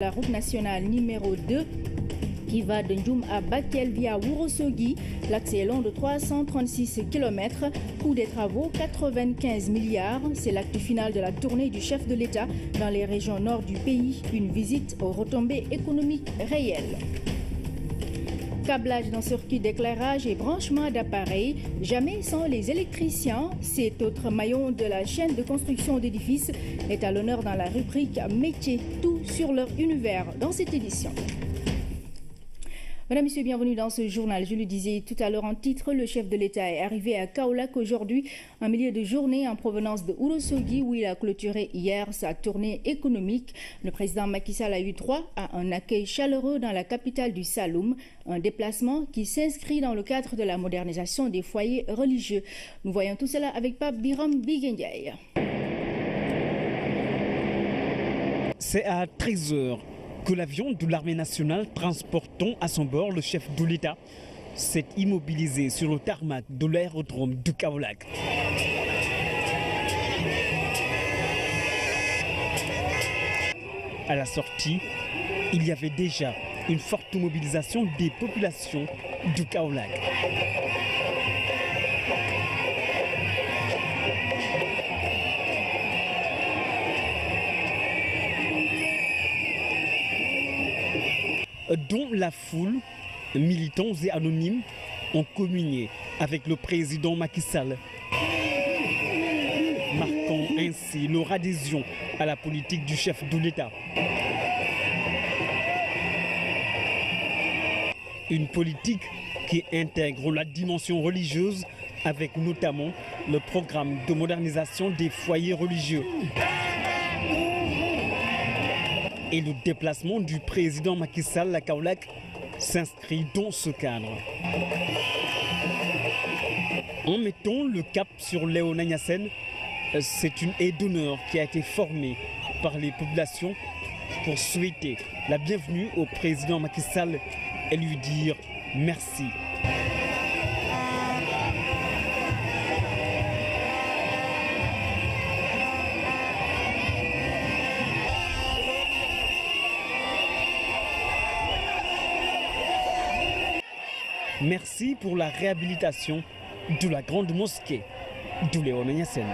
La route nationale numéro 2 qui va de Ndjoum à Bakel via Ourossogui. L'accès est long de 336 km. Coût des travaux 95 milliards. C'est l'acte final de la tournée du chef de l'État dans les régions nord du pays. Une visite aux retombées économiques réelles. Câblage d'un circuit d'éclairage et branchement d'appareils, jamais sans les électriciens. Cet autre maillon de la chaîne de construction d'édifices est à l'honneur dans la rubrique Métiers, tout sur leur univers dans cette édition. Mesdames, Messieurs, bienvenue dans ce journal. Je le disais tout à l'heure en titre, le chef de l'État est arrivé à Kaolack aujourd'hui, en milieu de journée en provenance de Ourossogui, où il a clôturé hier sa tournée économique. Le président Macky Sall a eu droit à un accueil chaleureux dans la capitale du Saloum, un déplacement qui s'inscrit dans le cadre de la modernisation des foyers religieux. Nous voyons tout cela avec Pape Biram Biguendiaï. C'est à 13h. que l'avion de l'armée nationale transportant à son bord le chef de l'État s'est immobilisé sur le tarmac de l'aérodrome de Kaolack. À la sortie, il y avait déjà une forte mobilisation des populations de Kaolack. Dont la foule, militants et anonymes, ont communié avec le président Macky Sall, marquant ainsi leur adhésion à la politique du chef de l'État. Une politique qui intègre la dimension religieuse avec notamment le programme de modernisation des foyers religieux. Et le déplacement du président Macky Sall à Kaolack s'inscrit dans ce cadre. En mettant le cap sur Léona Niassène, c'est une haie d'honneur qui a été formée par les populations pour souhaiter la bienvenue au président Macky Sall et lui dire merci. Merci pour la réhabilitation de la grande mosquée de Léona Niassène.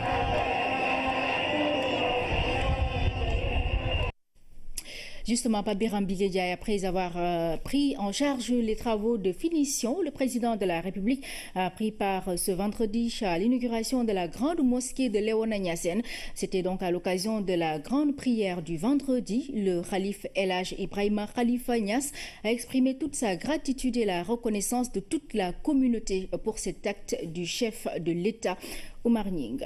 Justement, Pape Biram Biguendiaï, après avoir pris en charge les travaux de finition, le président de la République a pris part ce vendredi à l'inauguration de la grande mosquée de Léona Niassène. C'était donc à l'occasion de la grande prière du vendredi. Le khalife El Hadj Ibrahima Khalifa Niass a exprimé toute sa gratitude et la reconnaissance de toute la communauté pour cet acte du chef de l'État, Oumar Nying.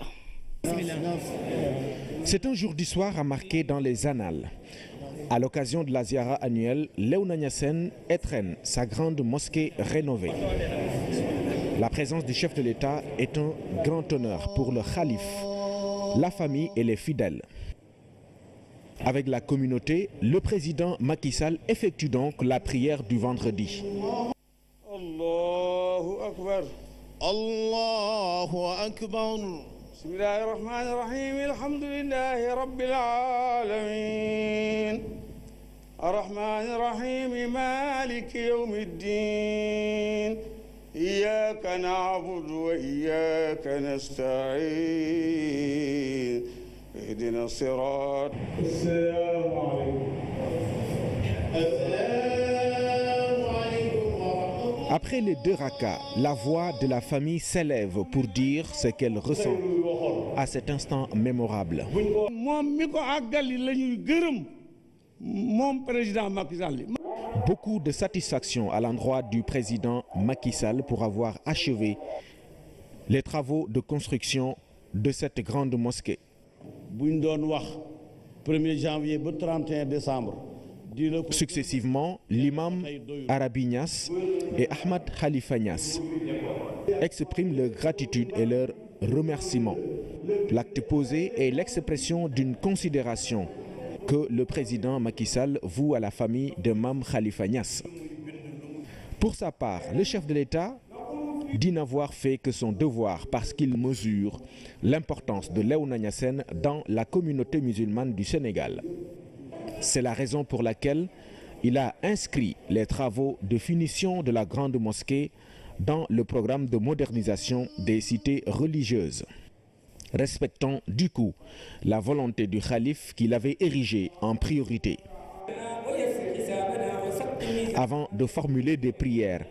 C'est un jour d'histoire à marquer dans les annales. À l'occasion de la ziara annuelle, Léona Niassène étrenne sa grande mosquée rénovée. La présence du chef de l'État est un grand honneur pour le khalife, la famille et les fidèles. Avec la communauté, le président Macky Sall effectue donc la prière du vendredi. Allahu Akbar. Allahu Akbar. Bismillahirrahmanirrahim. Alhamdulillahi Rabbil Alamin. Ar-Rahmanir-Rahim. Maliki Yawmiddin. Iyyaka na'budu wa iyyaka nasta'in. Ihdina as-sirat. Assalamu alaykum. Après les deux rakas, la voix de la famille s'élève pour dire ce qu'elle ressent à cet instant mémorable. Beaucoup de satisfaction à l'endroit du président Macky Sall pour avoir achevé les travaux de construction de cette grande mosquée. 1er janvier au 31 décembre. Successivement, l'imam Arabi Niass et Ahmad Khalifa Niass expriment leur gratitude et leur remerciement. L'acte posé est l'expression d'une considération que le président Macky Sall voue à la famille de Mame Khalifa Niass. Pour sa part, le chef de l'État dit n'avoir fait que son devoir parce qu'il mesure l'importance de Léona Niassène dans la communauté musulmane du Sénégal. C'est la raison pour laquelle il a inscrit les travaux de finition de la grande mosquée dans le programme de modernisation des cités religieuses, respectant du coup la volonté du khalife qu'il avait érigée en priorité. Avant de formuler des prières,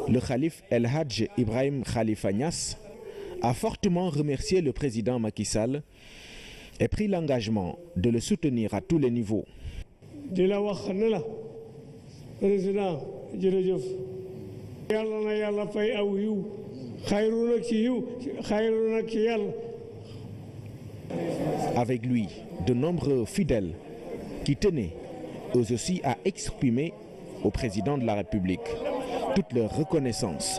le khalife El Hadj Ibrahim Khalifa Niass a fortement remercié le président Macky Sall et pris l'engagement de le soutenir à tous les niveaux. Président jërëjëf yàlla na yàlla fay aw yiw xayru nag ci yiw xayru nag ci yàlla. Avec lui, de nombreux fidèles qui tenaient eux aussi à exprimer au président de la République toute leur reconnaissance.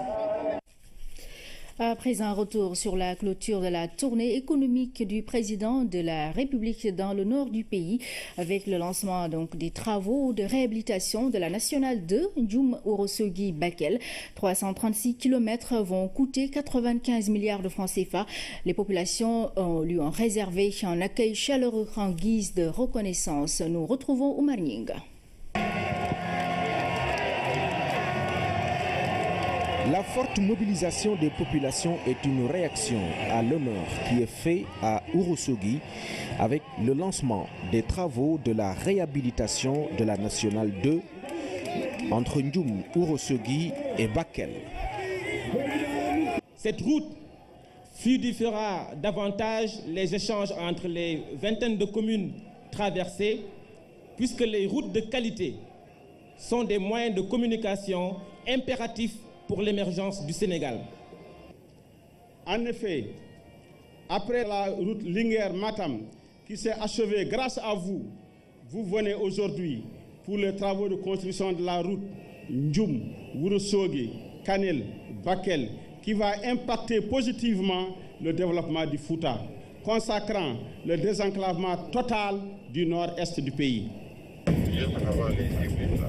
Après un retour sur la clôture de la tournée économique du président de la République dans le nord du pays, avec le lancement des travaux de réhabilitation de la nationale 2 Ndioum-Ourossogui-Bakel. 336 km vont coûter 95 milliards de francs CFA. Les populations lui ont réservé un accueil chaleureux en guise de reconnaissance. Nous retrouvons Oumar Nying. La forte mobilisation des populations est une réaction à l'honneur qui est fait à Ourossogui avec le lancement des travaux de la réhabilitation de la nationale 2 entre Ndioum, Ourossogui et Bakel. Cette route fluidifiera davantage les échanges entre les vingtaines de communes traversées, puisque les routes de qualité sont des moyens de communication impératifs pour l'émergence du Sénégal. En effet, après la route Linguère-Matam qui s'est achevée grâce à vous, vous venez aujourd'hui pour les travaux de construction de la route Ndioum, Ourossogui, Kanel, Bakel, qui va impacter positivement le développement du Fouta, consacrant le désenclavement total du nord-est du pays.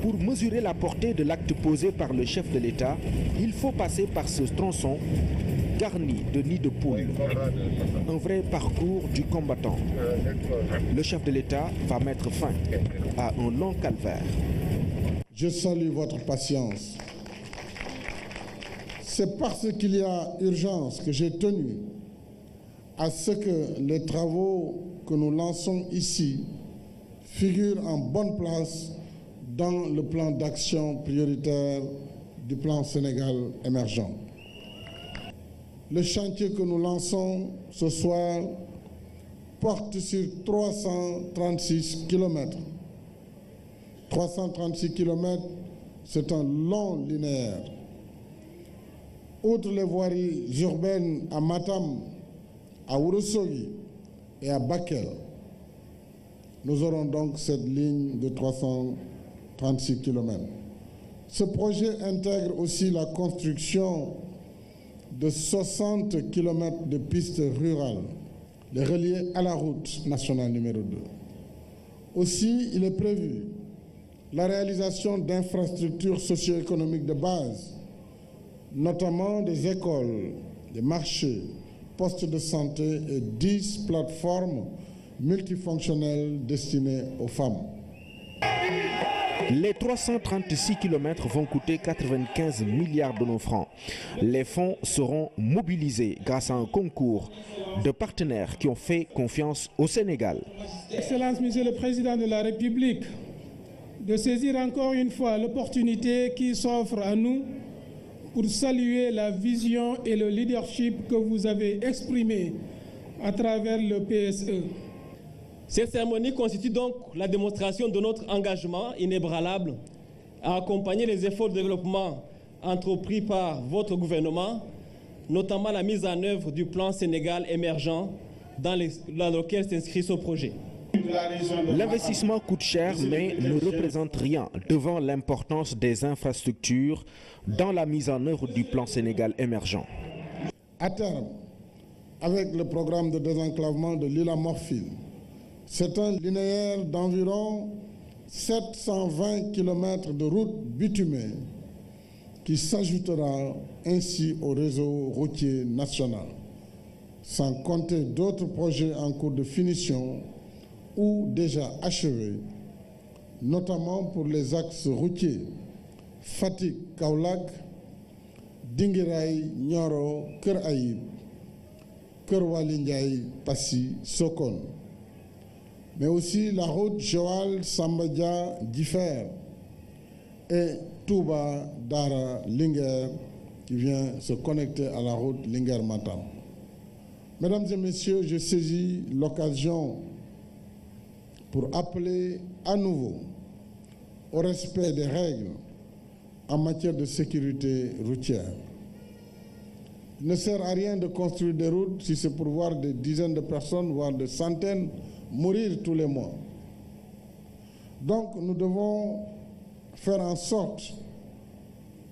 Pour mesurer la portée de l'acte posé par le chef de l'État, il faut passer par ce tronçon garni de nids de poules. Un vrai parcours du combattant. Le chef de l'État va mettre fin à un long calvaire. Je salue votre patience. C'est parce qu'il y a urgence que j'ai tenu à ce que les travaux que nous lançons ici figurent en bonne place dans le plan d'action prioritaire du plan Sénégal émergent. Le chantier que nous lançons ce soir porte sur 336 km. 336 km, c'est un long linéaire. Outre les voiries urbaines à Matam, à Ourossogui et à Bakel, nous aurons donc cette ligne de 336 km. Ce projet intègre aussi la construction de 60 km de pistes rurales, les relier à la route nationale numéro 2. Aussi, il est prévu la réalisation d'infrastructures socio-économiques de base, notamment des écoles, des marchés, postes de santé et 10 plateformes multifonctionnelles destinées aux femmes. Les 336 km vont coûter 95 milliards de nos francs. Les fonds seront mobilisés grâce à un concours de partenaires qui ont fait confiance au Sénégal. Excellence, Monsieur le Président de la République, de saisir encore une fois l'opportunité qui s'offre à nous pour saluer la vision et le leadership que vous avez exprimé à travers le PSE. Cette cérémonie constitue donc la démonstration de notre engagement inébranlable à accompagner les efforts de développement entrepris par votre gouvernement, notamment la mise en œuvre du plan Sénégal émergent dans lequel s'inscrit ce projet. L'investissement coûte cher mais ne représente rien devant l'importance des infrastructures dans la mise en œuvre du plan Sénégal émergent. À terme, avec le programme de désenclavement de l'île à Morphine, c'est un linéaire d'environ 720 km de route bitumée qui s'ajoutera ainsi au réseau routier national, sans compter d'autres projets en cours de finition ou déjà achevés notamment pour les axes routiers Fatick-Kaolack, Dinguiraye, Nioro, Keur Aïb, Keur Wali Ndiaye, Passy, Sokone. Mais aussi la route Joal-Samba-Dia-Differ et Touba-Dara-Linguère qui vient se connecter à la route Linguère-Matam. Mesdames et messieurs, je saisis l'occasion pour appeler à nouveau au respect des règles en matière de sécurité routière. Il ne sert à rien de construire des routes si c'est pour voir des dizaines de personnes, voire des centaines, mourir tous les mois. Donc nous devons faire en sorte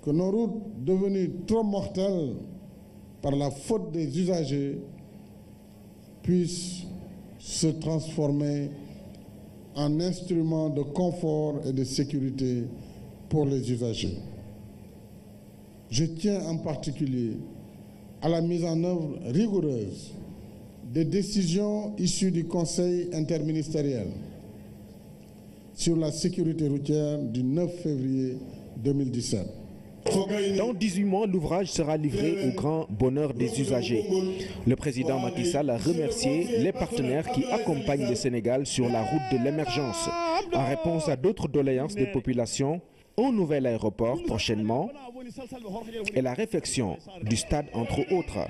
que nos routes devenues trop mortelles par la faute des usagers puissent se transformer en instruments de confort et de sécurité pour les usagers. Je tiens en particulier à la mise en œuvre rigoureuse des décisions issues du Conseil interministériel sur la sécurité routière du 9 février 2017. Dans 18 mois, l'ouvrage sera livré au grand bonheur des usagers. Le président Macky Sall a remercié les partenaires qui accompagnent le Sénégal sur la route de l'émergence. En réponse à d'autres doléances des populations, un nouvel aéroport prochainement et la réfection du stade entre autres.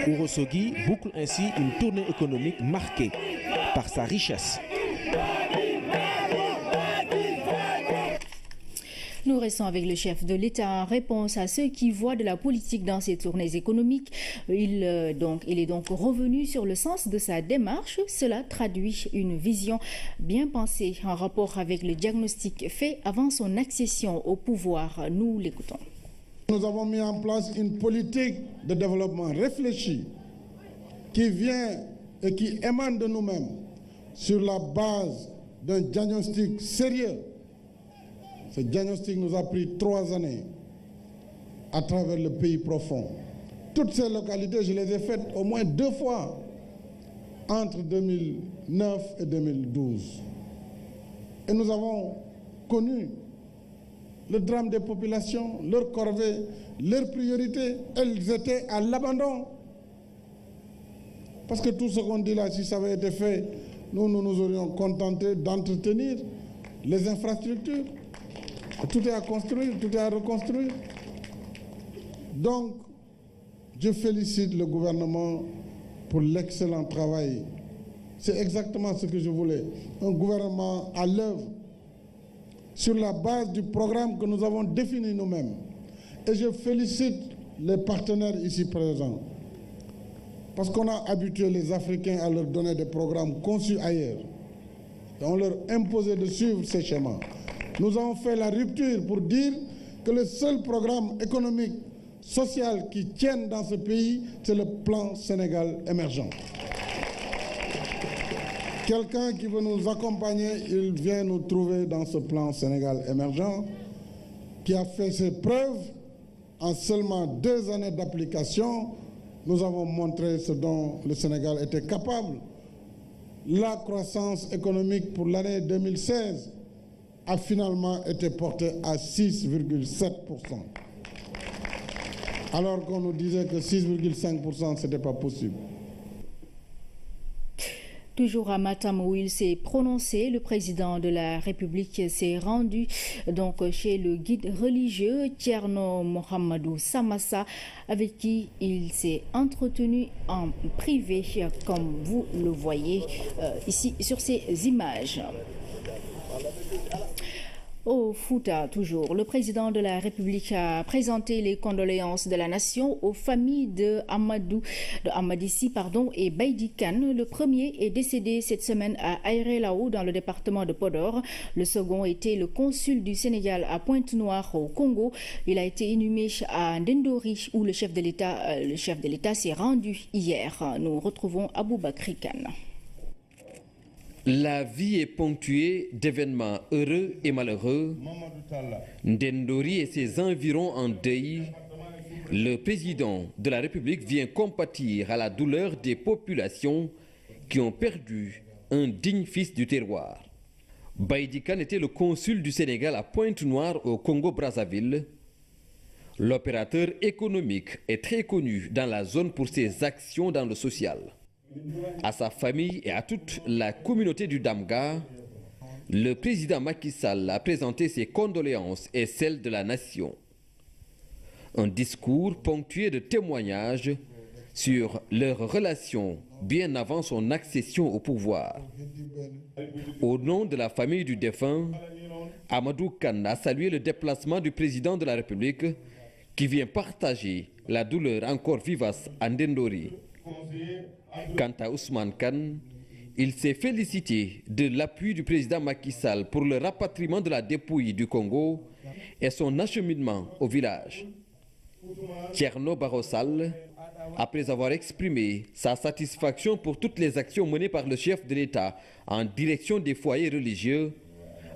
Ourossogui boucle ainsi une tournée économique marquée par sa richesse. Nous restons avec le chef de l'État en réponse à ceux qui voient de la politique dans ses tournées économiques. Il est donc revenu sur le sens de sa démarche. Cela traduit une vision bien pensée en rapport avec le diagnostic fait avant son accession au pouvoir. Nous l'écoutons. Nous avons mis en place une politique de développement réfléchie qui vient et qui émane de nous-mêmes sur la base d'un diagnostic sérieux. Ce diagnostic nous a pris 3 années à travers le pays profond. Toutes ces localités, je les ai faites au moins 2 fois entre 2009 et 2012. Et nous avons connu le drame des populations, leurs corvées, leurs priorités. Elles étaient à l'abandon. Parce que tout ce qu'on dit là, si ça avait été fait, nous nous aurions contenté d'entretenir les infrastructures. Tout est à construire, tout est à reconstruire. Donc, je félicite le gouvernement pour l'excellent travail. C'est exactement ce que je voulais. Un gouvernement à l'œuvre sur la base du programme que nous avons défini nous-mêmes. Et je félicite les partenaires ici présents. Parce qu'on a habitué les Africains à leur donner des programmes conçus ailleurs. Et on leur imposait de suivre ces schémas. Nous avons fait la rupture pour dire que le seul programme économique, social qui tienne dans ce pays, c'est le plan Sénégal émergent. Quelqu'un qui veut nous accompagner, il vient nous trouver dans ce plan Sénégal émergent, qui a fait ses preuves en seulement 2 années d'application. Nous avons montré ce dont le Sénégal était capable. La croissance économique pour l'année 2016 a finalement été portée à 6,7%. Alors qu'on nous disait que 6,5%, ce n'était pas possible. Toujours à Matam où il s'est prononcé, le président de la République s'est rendu donc chez le guide religieux Thierno Mohamedou Samassa, avec qui il s'est entretenu en privé, comme vous le voyez ici sur ces images. Au Fouta, toujours, le président de la République a présenté les condoléances de la nation aux familles de Amadissi et Baïdi Kane. Le premier est décédé cette semaine à Aéré-Lao dans le département de Podor. Le second était le consul du Sénégal à Pointe-Noire au Congo. Il a été inhumé à Ndendori où le chef de l'État s'est rendu hier. Nous retrouvons Aboubakri Kane. La vie est ponctuée d'événements heureux et malheureux. Ndendori et ses environs en deuil. Le président de la République vient compatir à la douleur des populations qui ont perdu un digne fils du terroir. Baïdi Kane était le consul du Sénégal à Pointe-Noire au Congo-Brazzaville. L'opérateur économique est très connu dans la zone pour ses actions dans le social. À sa famille et à toute la communauté du Damga, le président Macky Sall a présenté ses condoléances et celles de la nation. Un discours ponctué de témoignages sur leurs relations bien avant son accession au pouvoir. Au nom de la famille du défunt, Amadou Kane a salué le déplacement du président de la République qui vient partager la douleur encore vivace à Ndendori. Quant à Ousmane Kane, il s'est félicité de l'appui du président Macky Sall pour le rapatriement de la dépouille du Congo et son acheminement au village. Thierno Barrossal, après avoir exprimé sa satisfaction pour toutes les actions menées par le chef de l'État en direction des foyers religieux,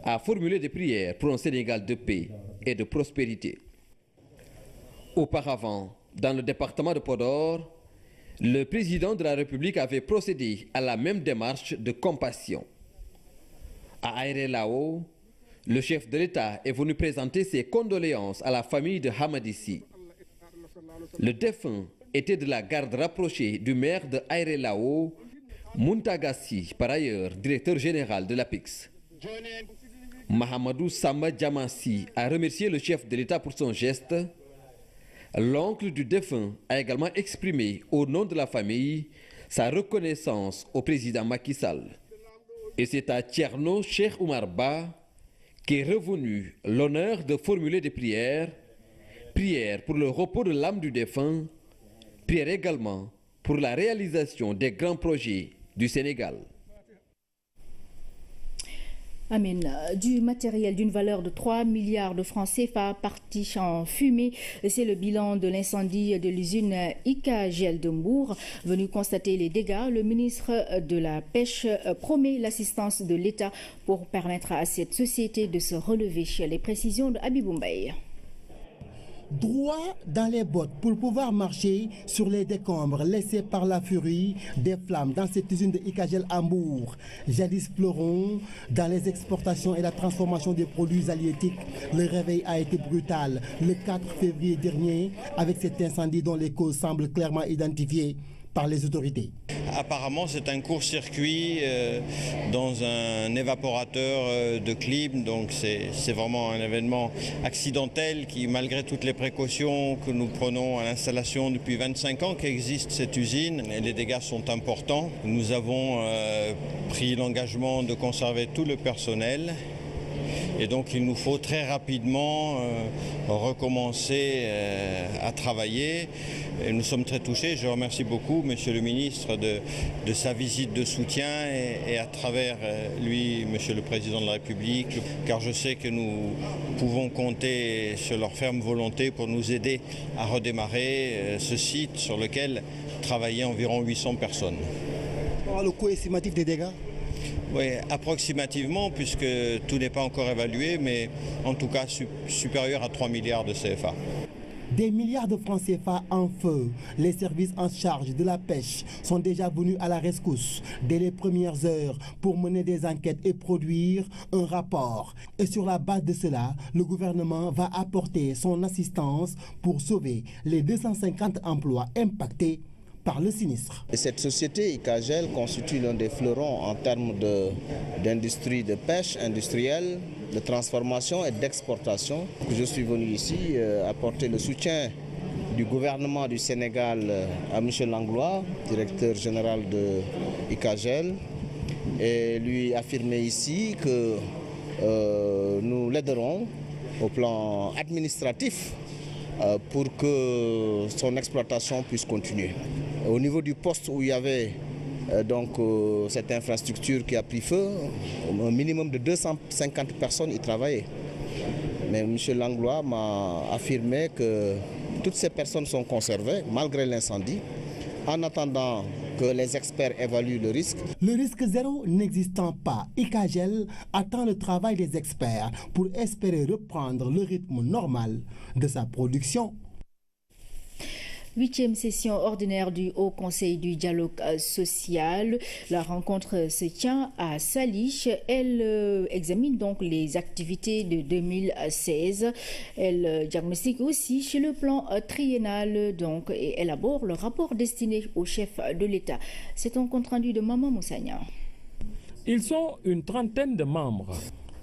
a formulé des prières pour un Sénégal de paix et de prospérité. Auparavant, dans le département de Podor, le président de la République avait procédé à la même démarche de compassion. À Aéré Lao, le chef de l'État est venu présenter ses condoléances à la famille de Hamadissi. Le défunt était de la garde rapprochée du maire de Aéré Lao, Muntagassi, par ailleurs directeur général de l'APIX. Mahamadou Samba Djamassi a remercié le chef de l'État pour son geste. L'oncle du défunt a également exprimé au nom de la famille sa reconnaissance au président Macky Sall. Et c'est à Thierno Cheikh Oumar Ba qu'est revenu l'honneur de formuler des prières. Prières pour le repos de l'âme du défunt, prières également pour la réalisation des grands projets du Sénégal. Amen. Du matériel d'une valeur de 3 milliards de francs CFA parti en fumée. C'est le bilan de l'incendie de l'usine ICAGEL de Mbour. Venu constater les dégâts, le ministre de la Pêche promet l'assistance de l'État pour permettre à cette société de se relever. Les précisions de Habibou Mbaye. Droit dans les bottes pour pouvoir marcher sur les décombres laissés par la furie des flammes dans cette usine de ICAGEL à Mbour. Jadis fleuron dans les exportations et la transformation des produits halieutiques, le réveil a été brutal le 4 février dernier avec cet incendie dont les causes semblent clairement identifiées par les autorités. Apparemment, c'est un court-circuit dans un évaporateur de clim, donc c'est vraiment un événement accidentel qui, malgré toutes les précautions que nous prenons à l'installation depuis 25 ans qu'existe cette usine, les dégâts sont importants. Nous avons pris l'engagement de conserver tout le personnel. Et donc il nous faut très rapidement recommencer à travailler. Et nous sommes très touchés. Je remercie beaucoup Monsieur le ministre de sa visite de soutien et à travers lui, Monsieur le Président de la République, car je sais que nous pouvons compter sur leur ferme volonté pour nous aider à redémarrer ce site sur lequel travaillaient environ 800 personnes. Le coût estimatif des dégâts ? Oui, approximativement, puisque tout n'est pas encore évalué, mais en tout cas supérieur à 3 milliards de CFA. Des milliards de francs CFA en feu. Les services en charge de la pêche sont déjà venus à la rescousse dès les premières heures pour mener des enquêtes et produire un rapport. Et sur la base de cela, le gouvernement va apporter son assistance pour sauver les 250 emplois impactés par le sinistre. Et cette société ICAGEL constitue l'un des fleurons en termes d'industrie de pêche industrielle, de transformation et d'exportation. Je suis venu ici apporter le soutien du gouvernement du Sénégal à M. Langlois, directeur général de ICAGEL, et lui affirmer ici que nous l'aiderons au plan administratif pour que son exploitation puisse continuer. Au niveau du poste où il y avait cette infrastructure qui a pris feu, un minimum de 250 personnes y travaillaient. Mais M. Langlois m'a affirmé que toutes ces personnes sont conservées malgré l'incendie, en attendant que les experts évaluent le risque. Le risque zéro n'existant pas, ICAGEL attend le travail des experts pour espérer reprendre le rythme normal de sa production. 8e session ordinaire du Haut Conseil du dialogue social. La rencontre se tient à Salich. Elle examine donc les activités de 2016. Elle diagnostique aussi sur le plan triennal donc, et élabore le rapport destiné au chef de l'État. C'est un compte rendu de Maman Moussagna. Ils sont une trentaine de membres.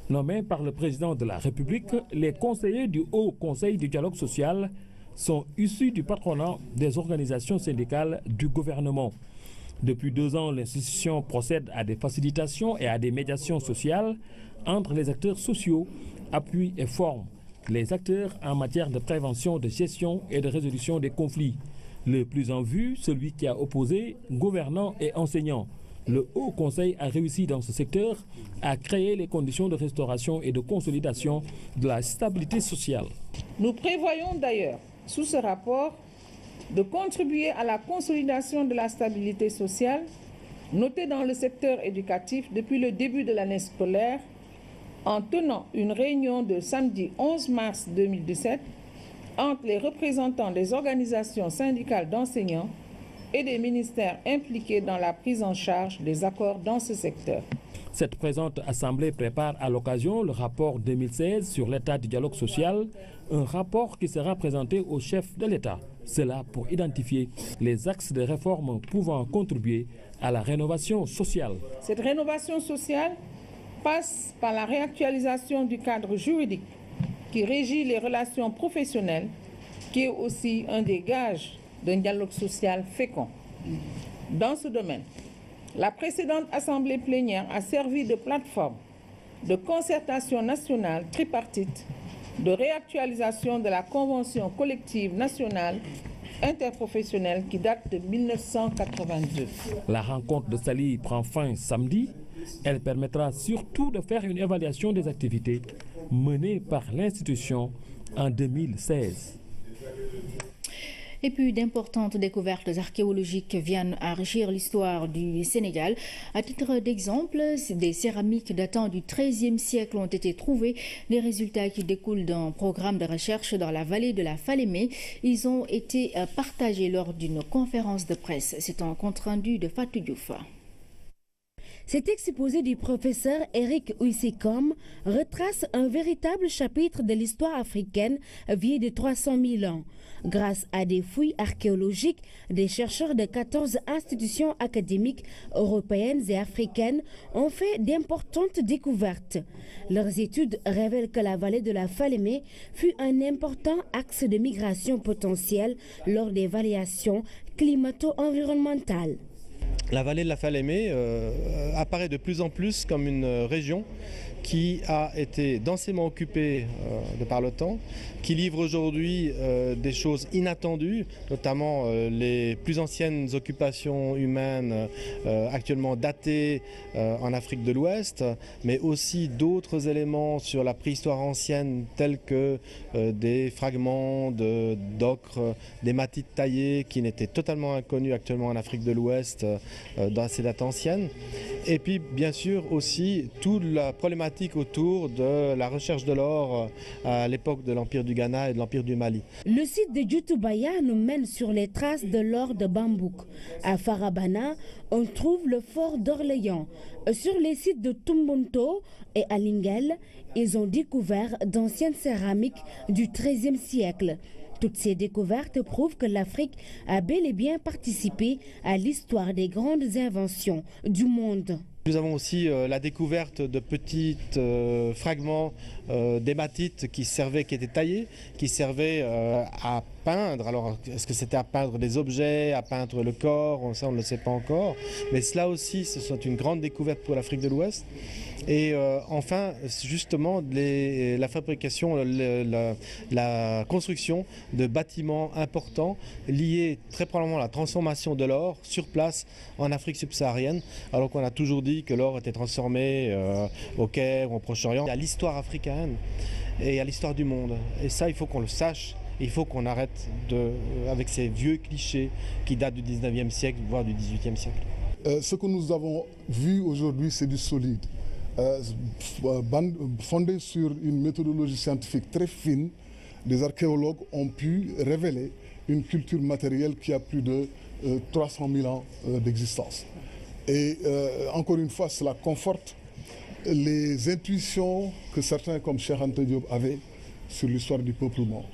Nommés par le président de la République, les conseillers du Haut Conseil du dialogue social sont issus du patronat des organisations syndicales du gouvernement. Depuis 2 ans, l'institution procède à des facilitations et à des médiations sociales entre les acteurs sociaux, appuie et forme les acteurs en matière de prévention, de gestion et de résolution des conflits. Le plus en vue, celui qui a opposé gouvernants et enseignants. Le Haut Conseil a réussi dans ce secteur à créer les conditions de restauration et de consolidation de la stabilité sociale. Nous prévoyons d'ailleurs, sous ce rapport, de contribuer à la consolidation de la stabilité sociale, notée dans le secteur éducatif depuis le début de l'année scolaire, en tenant une réunion de samedi 11 mars 2017 entre les représentants des organisations syndicales d'enseignants et des ministères impliqués dans la prise en charge des accords dans ce secteur. Cette présente assemblée prépare à l'occasion le rapport 2016 sur l'état du dialogue social, un rapport qui sera présenté au chef de l'État. Cela pour identifier les axes de réforme pouvant contribuer à la rénovation sociale. Cette rénovation sociale passe par la réactualisation du cadre juridique qui régit les relations professionnelles, qui est aussi un des gages d'un dialogue social fécond. Dans ce domaine, la précédente assemblée plénière a servi de plateforme de concertation nationale tripartite, de réactualisation de la convention collective nationale interprofessionnelle qui date de 1982. La rencontre de Saly prend fin samedi. Elle permettra surtout de faire une évaluation des activités menées par l'institution en 2016. Et puis d'importantes découvertes archéologiques viennent enrichir l'histoire du Sénégal. À titre d'exemple, des céramiques datant du XIIIe siècle ont été trouvées. Les résultats qui découlent d'un programme de recherche dans la vallée de la Falémé, ils ont été partagés lors d'une conférence de presse. C'est un compte rendu de Fatou Diouf. Cet exposé du professeur Eric Ouissekom retrace un véritable chapitre de l'histoire africaine vieille de 300 000 ans. Grâce à des fouilles archéologiques, des chercheurs de 14 institutions académiques européennes et africaines ont fait d'importantes découvertes. Leurs études révèlent que la vallée de la Falémé fut un important axe de migration potentielle lors des variations climato-environnementales. La vallée de la Falémé apparaît de plus en plus comme une région qui a été densément occupée de par le temps, qui livre aujourd'hui des choses inattendues, notamment les plus anciennes occupations humaines actuellement datées en Afrique de l'Ouest, mais aussi d'autres éléments sur la préhistoire ancienne tels que des fragments d'ocre, d'hématite taillée qui n'étaient totalement inconnus actuellement en Afrique de l'Ouest dans ces dates anciennes. Et puis bien sûr aussi toute la problématique autour de la recherche de l'or à l'époque de l'Empire du Ghana et de l'Empire du Mali. Le site de Djoutubaya nous mène sur les traces de l'or de Bambouk. À Farabana, on trouve le fort d'Orléans. Sur les sites de Tumbunto et à Lingel, ils ont découvert d'anciennes céramiques du XIIIe siècle. Toutes ces découvertes prouvent que l'Afrique a bel et bien participé à l'histoire des grandes inventions du monde. Nous avons aussi la découverte de petits fragments d'hématite qui étaient taillés, qui servaient à peindre. Alors, est-ce que c'était à peindre des objets, à peindre le corps? Ça, on ne le sait pas encore. Mais cela aussi, ce sont une grande découverte pour l'Afrique de l'Ouest. Et enfin, justement, la fabrication, la construction de bâtiments importants liés très probablement à la transformation de l'or sur place en Afrique subsaharienne, alors qu'on a toujours dit que l'or était transformé au Caire ou au Proche-Orient. À l'histoire africaine et à l'histoire du monde. Et ça, il faut qu'on le sache. Il faut qu'on arrête avec ces vieux clichés qui datent du 19e siècle, voire du 18e siècle. Ce que nous avons vu aujourd'hui, c'est du solide. Fondé sur une méthodologie scientifique très fine, les archéologues ont pu révéler une culture matérielle qui a plus de 300 000 ans d'existence. Et encore une fois, cela conforte les intuitions que certains comme Cheikh Anta Diop avaient sur l'histoire du peuplement.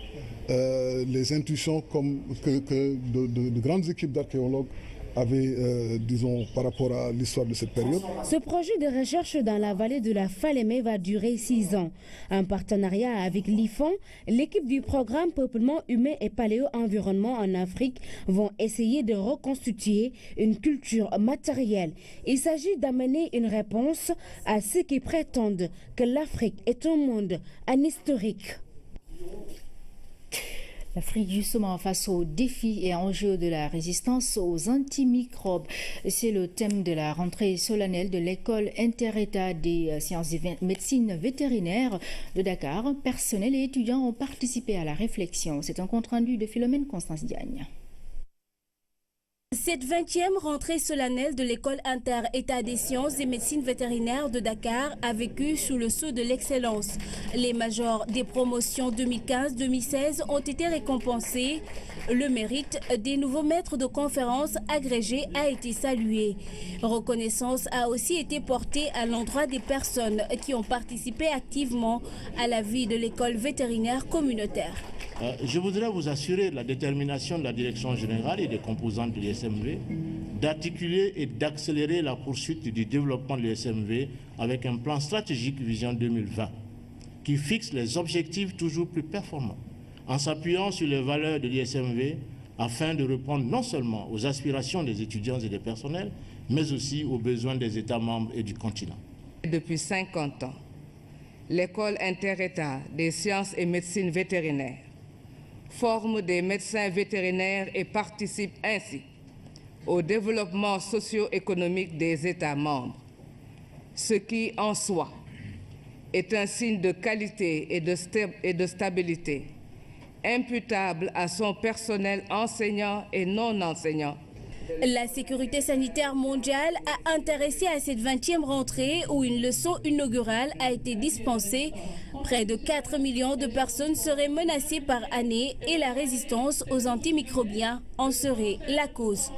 Les intuitions que de grandes équipes d'archéologues avaient, disons, par rapport à l'histoire de cette période. Ce projet de recherche dans la vallée de la Falémé va durer 6 ans. En partenariat avec l'IFON, l'équipe du programme Peuplement humain et paléo-environnement en Afrique vont essayer de reconstituer une culture matérielle. Il s'agit d'amener une réponse à ceux qui prétendent que l'Afrique est un monde anhistorique. L'Afrique, justement, face aux défis et enjeux de la résistance aux antimicrobes. C'est le thème de la rentrée solennelle de l'école inter-État des sciences de médecine vétérinaire de Dakar. Personnel et étudiants ont participé à la réflexion. C'est un compte-rendu de Philomène Constance Diagne. Cette 20e rentrée solennelle de l'école inter-État des sciences et médecine vétérinaire de Dakar a vécu sous le sceau de l'excellence. Les majors des promotions 2015-2016 ont été récompensés. Le mérite des nouveaux maîtres de conférences agrégés a été salué. Reconnaissance a aussi été portée à l'endroit des personnes qui ont participé activement à la vie de l'école vétérinaire communautaire. Je voudrais vous assurer de la détermination de la direction générale et des composantes de l'ISMV d'articuler et d'accélérer la poursuite du développement de l'ISMV avec un plan stratégique Vision 2020 qui fixe les objectifs toujours plus performants en s'appuyant sur les valeurs de l'ISMV afin de répondre non seulement aux aspirations des étudiants et des personnels, mais aussi aux besoins des États membres et du continent. Depuis 50 ans, l'école inter-État des sciences et médecine vétérinaire forme des médecins vétérinaires et participe ainsi au développement socio-économique des États membres, ce qui en soi est un signe de qualité et de stabilité imputable à son personnel enseignant et non enseignant. La sécurité sanitaire mondiale a intéressé à cette 20e rentrée où une leçon inaugurale a été dispensée. Près de 4 millions de personnes seraient menacées par année et la résistance aux antimicrobiens en serait la cause.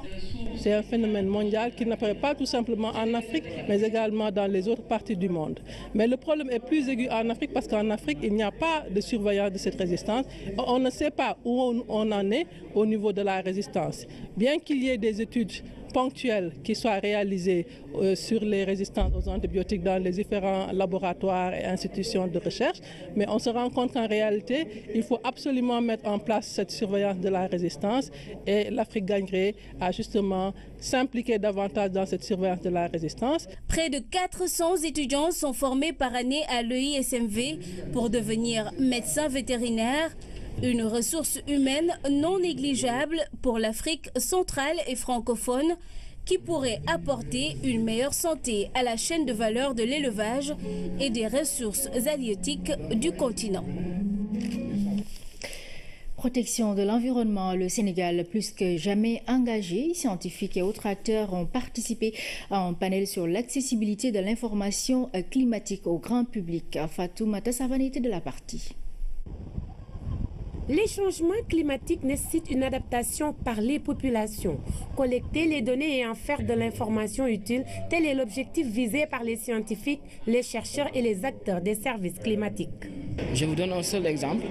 C'est un phénomène mondial qui n'apparaît pas tout simplement en Afrique, mais également dans les autres parties du monde. Mais le problème est plus aigu en Afrique parce qu'en Afrique, il n'y a pas de surveillance de cette résistance. On ne sait pas où on en est au niveau de la résistance. Bien qu'il y ait des études ponctuelles qui soient réalisées sur les résistances aux antibiotiques dans les différents laboratoires et institutions de recherche, mais on se rend compte qu'en réalité, il faut absolument mettre en place cette surveillance de la résistance et l'Afrique gagnerait à justement s'impliquer davantage dans cette surveillance de la résistance. Près de 400 étudiants sont formés par année à l'EISMV pour devenir médecins vétérinaires. Une ressource humaine non négligeable pour l'Afrique centrale et francophone qui pourrait apporter une meilleure santé à la chaîne de valeur de l'élevage et des ressources halieutiques du continent. Protection de l'environnement, le Sénégal plus que jamais engagé. Scientifiques et autres acteurs ont participé à un panel sur l'accessibilité de l'information climatique au grand public. Fatoumata Savane était de la partie. Les changements climatiques nécessitent une adaptation par les populations. Collecter les données et en faire de l'information utile, tel est l'objectif visé par les scientifiques, les chercheurs et les acteurs des services climatiques. Je vous donne un seul exemple.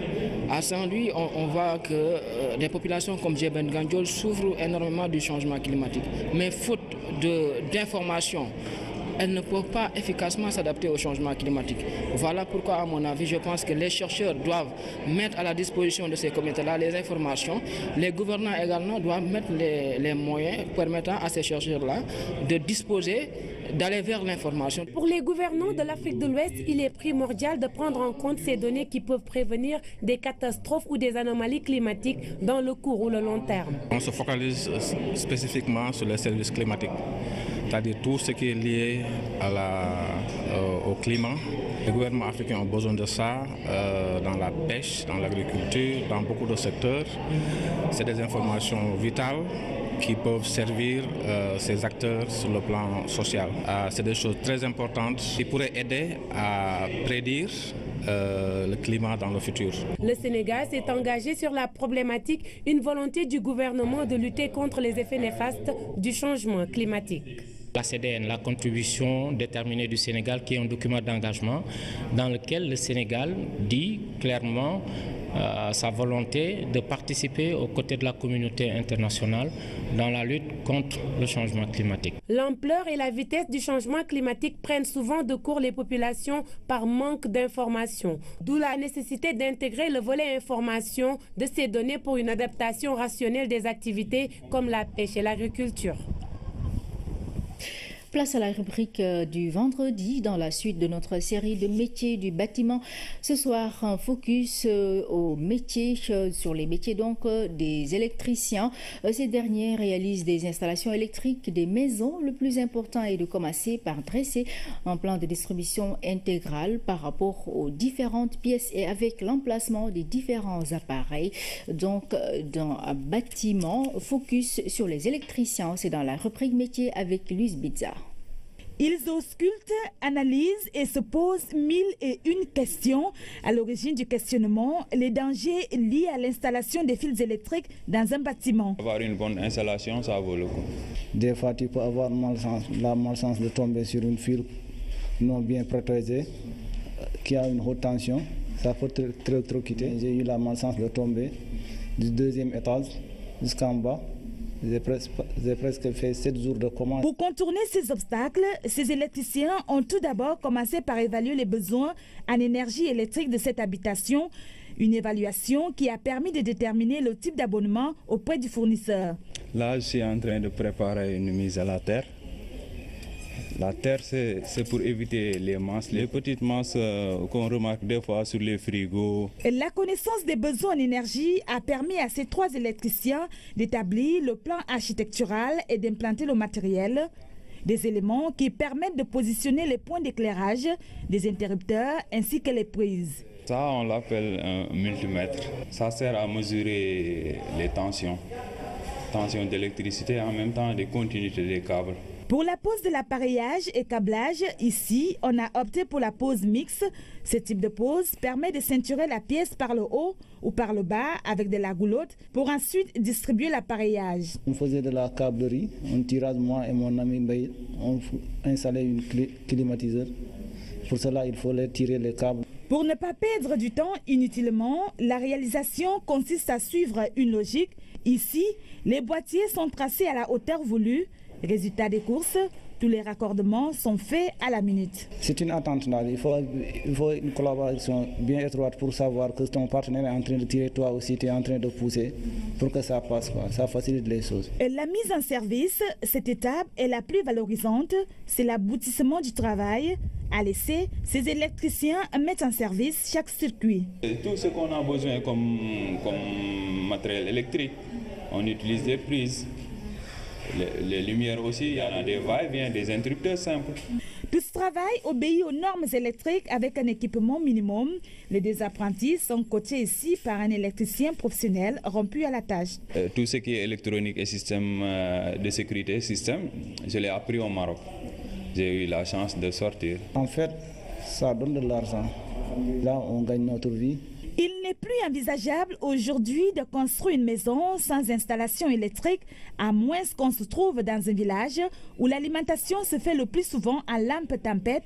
À Saint-Louis, on voit que des populations comme Djeben Gandiol souffrent énormément du changement climatique. Mais faute d'informations, elles ne peuvent pas efficacement s'adapter au changement climatique. Voilà pourquoi, à mon avis, je pense que les chercheurs doivent mettre à la disposition de ces communautés-là les informations. Les gouvernants également doivent mettre les moyens permettant à ces chercheurs-là de disposer, d'aller vers l'information. Pour les gouvernants de l'Afrique de l'Ouest, il est primordial de prendre en compte ces données qui peuvent prévenir des catastrophes ou des anomalies climatiques dans le court ou le long terme. On se focalise spécifiquement sur les services climatiques, c'est-à-dire tout ce qui est lié au climat. Les gouvernements africains ont besoin de ça dans la pêche, dans l'agriculture, dans beaucoup de secteurs. C'est des informations vitales qui peuvent servir ces acteurs sur le plan social. C'est des choses très importantes qui pourraient aider à prédire le climat dans le futur. Le Sénégal s'est engagé sur la problématique, une volonté du gouvernement de lutter contre les effets néfastes du changement climatique. La CDN, la contribution déterminée du Sénégal, qui est un document d'engagement dans lequel le Sénégal dit clairement sa volonté de participer aux côtés de la communauté internationale dans la lutte contre le changement climatique. L'ampleur et la vitesse du changement climatique prennent souvent de court les populations par manque d'informations, d'où la nécessité d'intégrer le volet information de ces données pour une adaptation rationnelle des activités comme la pêche et l'agriculture. Place à la rubrique du vendredi dans la suite de notre série de métiers du bâtiment. Ce soir, un focus aux métiers, sur les métiers donc des électriciens. Ces derniers réalisent des installations électriques des maisons. Le plus important est de commencer par dresser un plan de distribution intégral par rapport aux différentes pièces et avec l'emplacement des différents appareils. Donc, dans un bâtiment, focus sur les électriciens. C'est dans la rubrique métiers avec Luis Bizarre. Ils auscultent, analysent et se posent 1001 questions. À l'origine du questionnement, les dangers liés à l'installation des fils électriques dans un bâtiment. Avoir une bonne installation, ça vaut le coup. Des fois, tu peux avoir la malchance de tomber sur une fil non bien protégée, qui a une haute tension. Ça peut trop quitter. J'ai eu la malchance de tomber du 2e étage jusqu'en bas. J'ai presque fait 7 jours de commande. Pour contourner ces obstacles, ces électriciens ont tout d'abord commencé par évaluer les besoins en énergie électrique de cette habitation. Une évaluation qui a permis de déterminer le type d'abonnement auprès du fournisseur. Là, je suis en train de préparer une mise à la terre. La terre, c'est pour éviter les masses, les petites masses qu'on remarque des fois sur les frigos. La connaissance des besoins en énergie a permis à ces 3 électriciens d'établir le plan architectural et d'implanter le matériel. Des éléments qui permettent de positionner les points d'éclairage, des interrupteurs ainsi que les prises. Ça, on l'appelle un multimètre. Ça sert à mesurer les tensions d'électricité et en même temps des continuités des câbles. Pour la pose de l'appareillage et câblage, ici, on a opté pour la pose mixte. Ce type de pose permet de ceinturer la pièce par le haut ou par le bas avec de la goulotte pour ensuite distribuer l'appareillage. On faisait de la câblerie, on tirait, moi et mon ami Mbaye, on installait une climatiseur. Pour cela, il fallait tirer les câbles. Pour ne pas perdre du temps inutilement, la réalisation consiste à suivre une logique. Ici, les boîtiers sont tracés à la hauteur voulue. Résultat des courses, tous les raccordements sont faits à la minute. C'est une attente là. Il faut une collaboration bien étroite pour savoir que ton partenaire est en train de tirer, toi aussi tu es en train de pousser pour que ça passe, ça facilite les choses. Et la mise en service, cette étape est la plus valorisante, c'est l'aboutissement du travail. À l'essai, ces électriciens mettent en service chaque circuit. Tout ce qu'on a besoin comme matériel électrique, on utilise des prises. Les lumières aussi, il y en a des va-et-vient, des interrupteurs simples. Tout ce travail obéit aux normes électriques avec un équipement minimum. Les 2 apprentis sont coachés ici par un électricien professionnel rompu à la tâche. Tout ce qui est électronique et système de sécurité, je l'ai appris au Maroc. J'ai eu la chance de sortir. En fait, ça donne de l'argent. Là, on gagne notre vie. Il n'est plus envisageable aujourd'hui de construire une maison sans installation électrique, à moins qu'on se trouve dans un village où l'alimentation se fait le plus souvent en lampe tempête.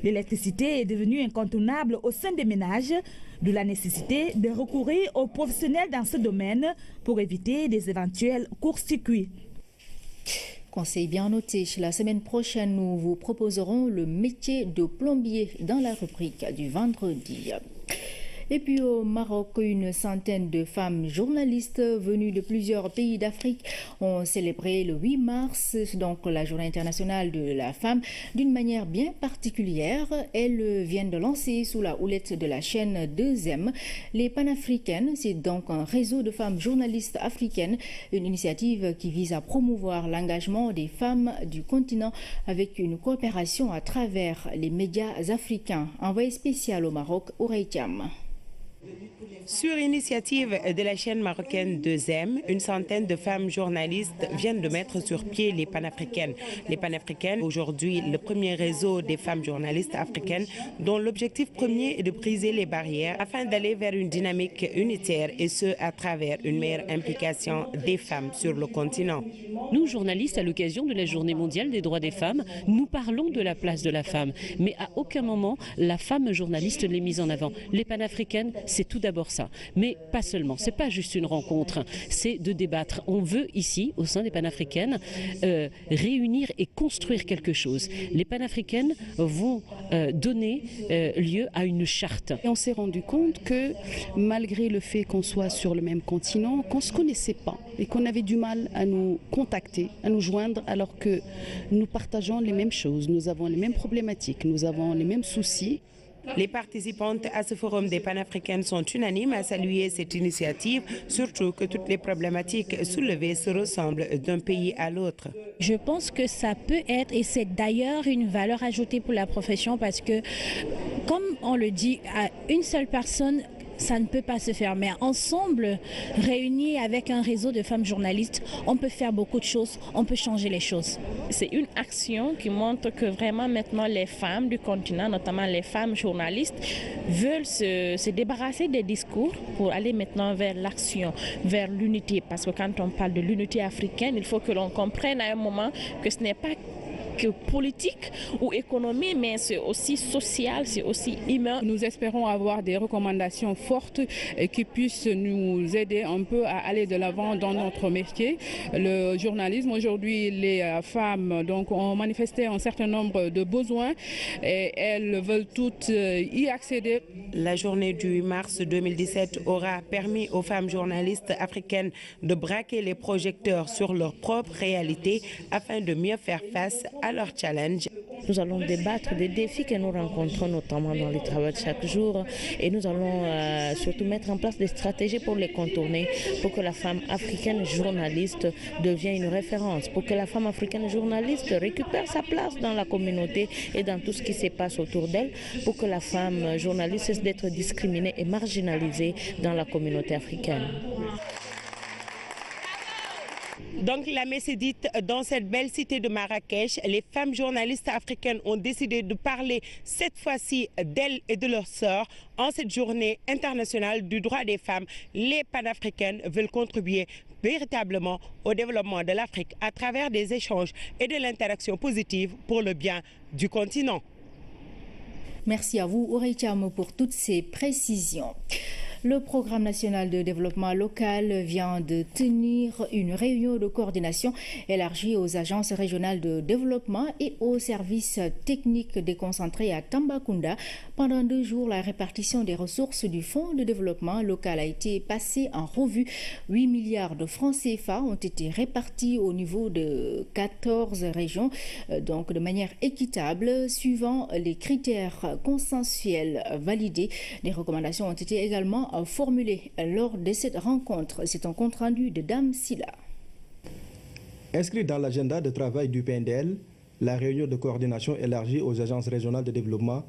L'électricité est devenue incontournable au sein des ménages, d'où la nécessité de recourir aux professionnels dans ce domaine pour éviter des éventuels courts-circuits. Conseil bien noté. La semaine prochaine, nous vous proposerons le métier de plombier dans la rubrique du vendredi. Et puis au Maroc, une centaine de femmes journalistes venues de plusieurs pays d'Afrique ont célébré le 8 mars, donc la journée internationale de la femme, d'une manière bien particulière. Elles viennent de lancer sous la houlette de la chaîne 2M les Panafricaines. C'est donc un réseau de femmes journalistes africaines, une initiative qui vise à promouvoir l'engagement des femmes du continent avec une coopération à travers les médias africains. Envoyé spécial au Maroc, Ourey Thiam. Sur initiative de la chaîne marocaine 2M, une centaine de femmes journalistes viennent de mettre sur pied les Panafricaines. Les Panafricaines, aujourd'hui le premier réseau des femmes journalistes africaines dont l'objectif premier est de briser les barrières afin d'aller vers une dynamique unitaire et ce à travers une meilleure implication des femmes sur le continent. Nous, journalistes, à l'occasion de la Journée mondiale des droits des femmes, nous parlons de la place de la femme. Mais à aucun moment, la femme journaliste n'est mise en avant. Les Panafricaines, c'est tout d'abord ça. Mais pas seulement, c'est pas juste une rencontre, c'est de débattre. On veut ici, au sein des Panafricaines, réunir et construire quelque chose. Les Panafricaines vont donner lieu à une charte. Et on s'est rendu compte que malgré le fait qu'on soit sur le même continent, qu'on ne se connaissait pas et qu'on avait du mal à nous contacter, à nous joindre alors que nous partageons les mêmes choses, nous avons les mêmes problématiques, nous avons les mêmes soucis. Les participantes à ce forum des Panafricaines sont unanimes à saluer cette initiative, surtout que toutes les problématiques soulevées se ressemblent d'un pays à l'autre. Je pense que ça peut être, et c'est d'ailleurs une valeur ajoutée pour la profession parce que, comme on le dit, à une seule personne, ça ne peut pas se faire. Mais ensemble, réunis avec un réseau de femmes journalistes, on peut faire beaucoup de choses, on peut changer les choses. C'est une action qui montre que vraiment maintenant les femmes du continent, notamment les femmes journalistes, veulent se débarrasser des discours pour aller maintenant vers l'action, vers l'unité. Parce que quand on parle de l'unité africaine, il faut que l'on comprenne à un moment que ce n'est pas que politique ou économie, mais c'est aussi social, c'est aussi humain. Nous espérons avoir des recommandations fortes qui puissent nous aider un peu à aller de l'avant dans notre métier. Le journalisme, aujourd'hui, les femmes ont manifesté un certain nombre de besoins et elles veulent toutes y accéder. La journée du 8 mars 2017 aura permis aux femmes journalistes africaines de braquer les projecteurs sur leur propre réalité afin de mieux faire face à leurs challenges. Nous allons débattre des défis que nous rencontrons notamment dans les travaux de chaque jour et nous allons surtout mettre en place des stratégies pour les contourner, pour que la femme africaine journaliste devienne une référence, pour que la femme africaine journaliste récupère sa place dans la communauté et dans tout ce qui se passe autour d'elle, pour que la femme journaliste cesse d'être discriminée et marginalisée dans la communauté africaine. Donc la messe est dite dans cette belle cité de Marrakech. Les femmes journalistes africaines ont décidé de parler cette fois-ci d'elles et de leur sort. En cette journée internationale du droit des femmes, les panafricaines veulent contribuer véritablement au développement de l'Afrique à travers des échanges et de l'interaction positive pour le bien du continent. Merci à vous, Ourey Thiam, pour toutes ces précisions. Le Programme national de développement local vient de tenir une réunion de coordination élargie aux agences régionales de développement et aux services techniques déconcentrés à Tambacounda. Pendant 2 jours, la répartition des ressources du Fonds de développement local a été passée en revue. 8 milliards de francs CFA ont été répartis au niveau de 14 régions, donc de manière équitable, suivant les critères consensuels validés. Des recommandations ont été également formulées lors de cette rencontre. C'est un compte rendu de Dame Silla. Inscrit dans l'agenda de travail du PNDL, la réunion de coordination élargie aux agences régionales de développement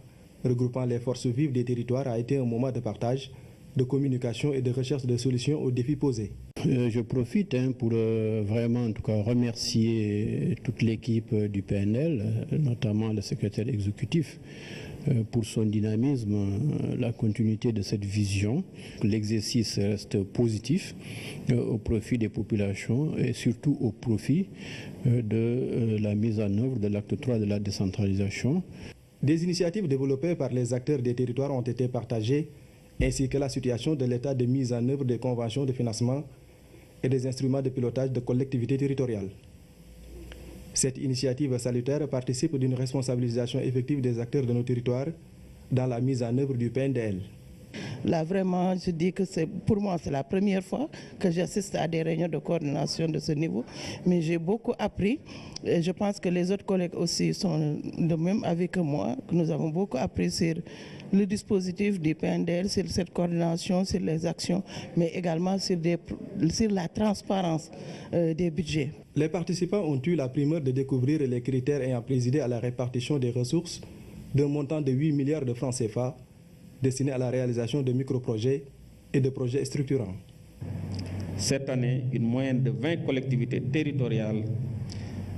regroupant les forces vives des territoires a été un moment de partage, de communication et de recherche de solutions aux défis posés. Je profite pour vraiment en tout cas remercier toute l'équipe du PNL, notamment le secrétaire exécutif, pour son dynamisme, la continuité de cette vision. L'exercice reste positif au profit des populations et surtout au profit de la mise en œuvre de l'acte 3 de la décentralisation. Des initiatives développées par les acteurs des territoires ont été partagées, ainsi que la situation de l'état de mise en œuvre des conventions de financement et des instruments de pilotage de collectivités territoriales. Cette initiative salutaire participe d'une responsabilisation effective des acteurs de nos territoires dans la mise en œuvre du PNDL. Là, vraiment, je dis que pour moi, c'est la première fois que j'assiste à des réunions de coordination de ce niveau. Mais j'ai beaucoup appris. Et je pense que les autres collègues aussi sont de même avis que moi. Que nous avons beaucoup appris sur le dispositif du PNDL, sur cette coordination, sur les actions, mais également sur la transparence des budgets. Les participants ont eu la primeur de découvrir les critères ayant présidé à la répartition des ressources d'un montant de 8 milliards de francs CFA destinés à la réalisation de microprojets et de projets structurants. Cette année, une moyenne de 20 collectivités territoriales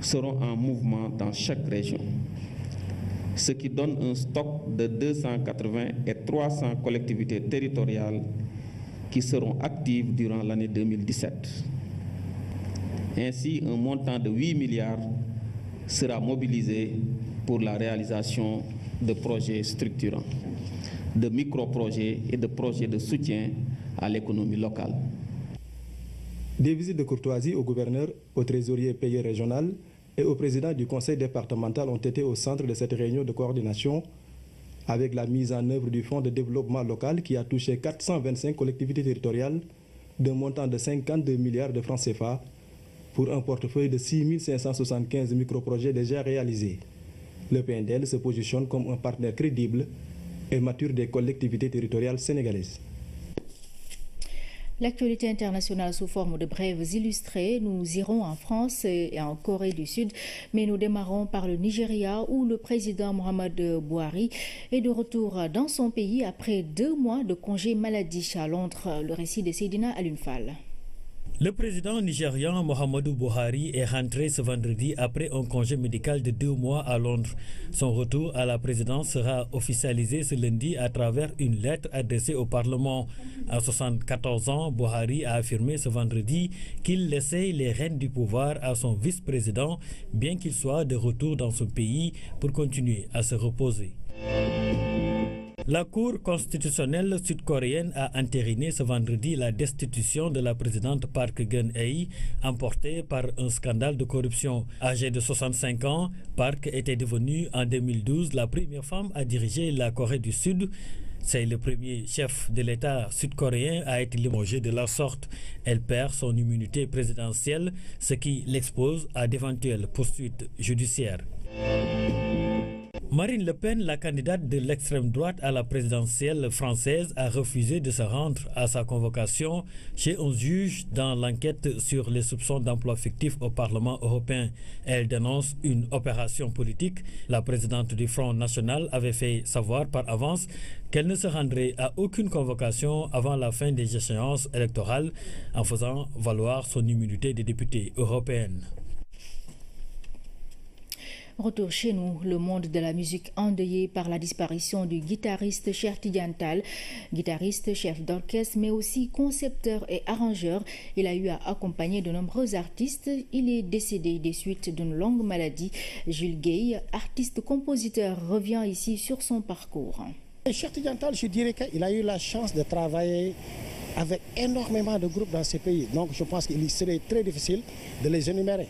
seront en mouvement dans chaque région, ce qui donne un stock de 280 et 300 collectivités territoriales qui seront actives durant l'année 2017. Ainsi, un montant de 8 milliards sera mobilisé pour la réalisation de projets structurants, de micro-projets et de projets de soutien à l'économie locale. Des visites de courtoisie au gouverneur, au trésorier payé régional et au président du conseil départemental ont été au centre de cette réunion de coordination avec la mise en œuvre du fonds de développement local qui a touché 425 collectivités territoriales d'un montant de 52 milliards de francs CFA pour un portefeuille de 6 575 microprojets déjà réalisés. Le PNDL se positionne comme un partenaire crédible et mature des collectivités territoriales sénégalaises. L'actualité internationale sous forme de brèves illustrées, nous irons en France et en Corée du Sud, mais nous démarrons par le Nigeria où le président Muhammadu Buhari est de retour dans son pays après 2 mois de congé maladie à Londres. Le récit de Seydina Alunfal. Le président nigérian Muhammadu Buhari est rentré ce vendredi après un congé médical de 2 mois à Londres. Son retour à la présidence sera officialisé ce lundi à travers une lettre adressée au Parlement. À 74 ans, Buhari a affirmé ce vendredi qu'il laissait les rênes du pouvoir à son vice-président, bien qu'il soit de retour dans son pays pour continuer à se reposer. La Cour constitutionnelle sud-coréenne a entériné ce vendredi la destitution de la présidente Park Geun-hye, emportée par un scandale de corruption. Âgée de 65 ans, Park était devenue en 2012 la première femme à diriger la Corée du Sud. C'est le premier chef de l'État sud-coréen à être limogé de la sorte. Elle perd son immunité présidentielle, ce qui l'expose à d'éventuelles poursuites judiciaires. Marine Le Pen, la candidate de l'extrême droite à la présidentielle française, a refusé de se rendre à sa convocation chez un juge dans l'enquête sur les soupçons d'emploi fictif au Parlement européen. Elle dénonce une opération politique. La présidente du Front National avait fait savoir par avance qu'elle ne se rendrait à aucune convocation avant la fin des échéances électorales en faisant valoir son immunité de députée européenne. Retour chez nous, le monde de la musique endeuillé par la disparition du guitariste Cheikh Tidiane Tall, guitariste, chef d'orchestre, mais aussi concepteur et arrangeur. Il a eu à accompagner de nombreux artistes. Il est décédé des suites d'une longue maladie. Jules Gueye, artiste-compositeur, revient ici sur son parcours. Cheikh Tidiane Tall, je dirais qu'il a eu la chance de travailler avec énormément de groupes dans ce pays. Donc je pense qu'il serait très difficile de les énumérer.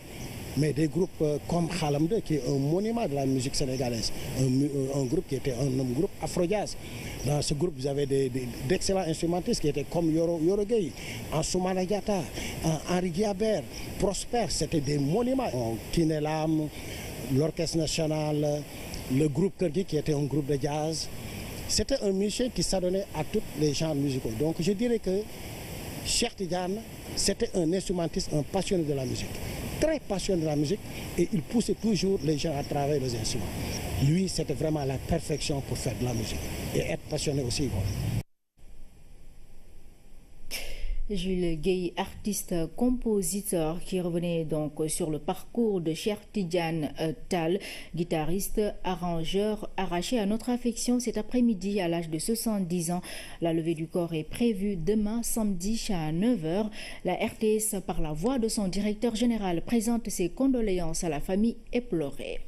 Mais des groupes comme Khalam 2, qui est un monument de la musique sénégalaise, un groupe qui était un groupe afro-jazz. Dans ce groupe, vous avez d'excellents instrumentistes qui étaient comme Yoro Gueye, Ansoumana Diatta, Henri Guiabert, Prosper, c'était des monuments. Kinelam, l'Orchestre National, le groupe Kergui qui était un groupe de jazz. C'était un musicien qui s'adonnait à tous les genres musicaux. Donc je dirais que Cheikh Tidiane, c'était un instrumentiste, un passionné de la musique. Très passionné de la musique et il poussait toujours les gens à travailler les instruments. Lui, c'était vraiment la perfection pour faire de la musique et être passionné aussi. Jules Gueye, artiste-compositeur qui revenait donc sur le parcours de Cheikh Tidiane Tall, guitariste, arrangeur, arraché à notre affection cet après-midi à l'âge de 70 ans. La levée du corps est prévue demain samedi à 9h. La RTS, par la voix de son directeur général, présente ses condoléances à la famille éplorée.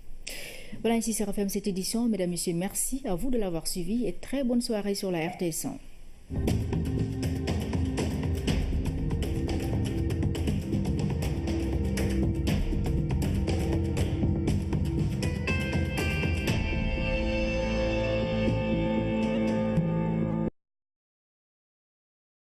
Voilà, ainsi se referme cette édition. Mesdames, Messieurs, merci à vous de l'avoir suivi et très bonne soirée sur la RTS 100.